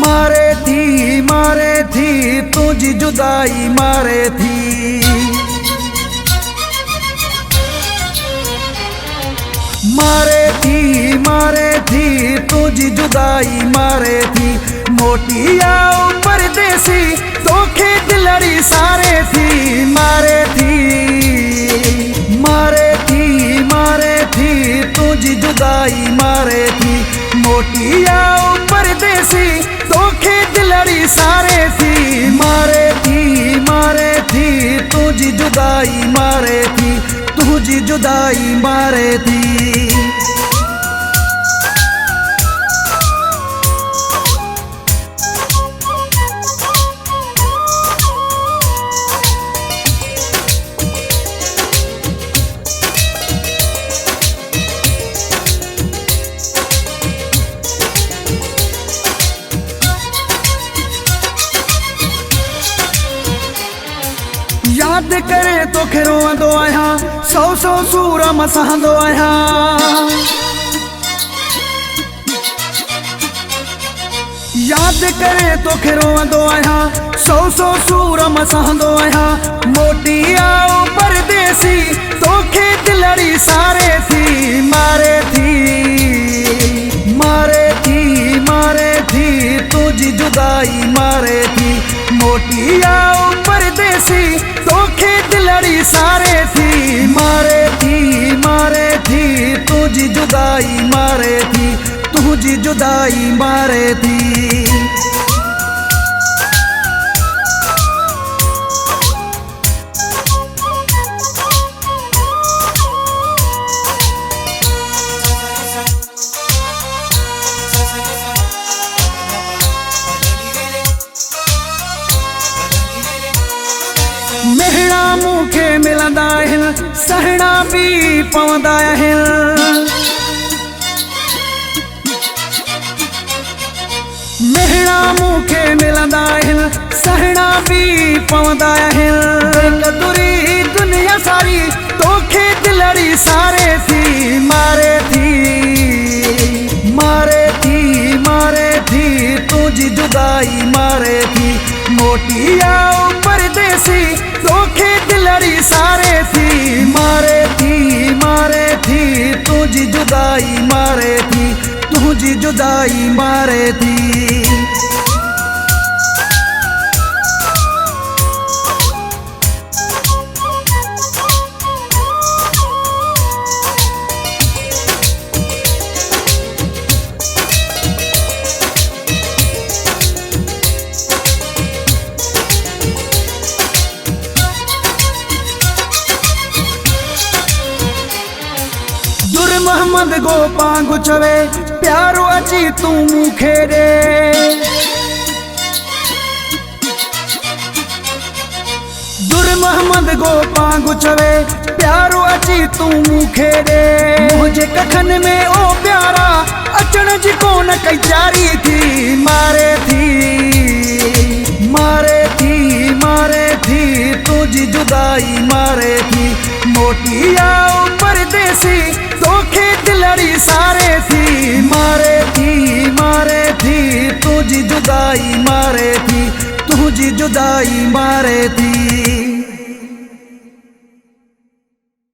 मारे थी तुझी जुदाई मारे थी। मारे थी तुझी जुदाई मारे थी। मोटिया परदेसी धोखे दिलड़ी सारे थी। मारे थी तुझी जुदाई मारे थी। मोटिया परदेसी धोखे दिलड़ी सारे थी। मारे थी तुझी जुदाई मारे थी। तुझी जुदाई मारे थी। याद करे तो रोंदो आहियां, सौ सूर मसहंदो आहियां। याद करे तो रोंदो आहियां, सौ सूर मसहंदो आहियां। मोटिया परदेसी तोखे दिलड़ी सारे थी। मारे थी तुझी जुदाई मारे थी। मोटिया परदेसी तोखे दिलड़ी सारे थी। मारे थी तुझी जुदाई मारे थी। तुझी जुदाई मारे थी। मेहणा मूंखे मिलंदा आहिनि, सहणा भी पवंदा आहिनि। मेहणा मूंखे मिलंदा आहिनि, सहणा भी पवंदा आहिनि। तुरी दुनिया सारी तोखे दिलड़ी सारे थी। मारे थी तुझी जुदाई मारे थी। मोटिया परदेसी तोखे दिलड़ी सारे थी। मारे थी तुझी जुदाई मारे थी। तुझी जुदाई मारे थी। मोहम्मद गो पांगु चवे प्यारो अची तू मूंखे ॾे। मोहम्मद गो पांगु चवे प्यारो अची तू मूंखे ॾे। मुंहिंजे कखन में ओ प्यारा अचण जी कोन कई जारी थी। मारे थी तुझी जुदाई मारे थी। मोटिया परदेसी तोखे दिलड़ी सारे थी। मारे थी तुझी जुदाई मारे थी। तुझी जुदाई मारे थी।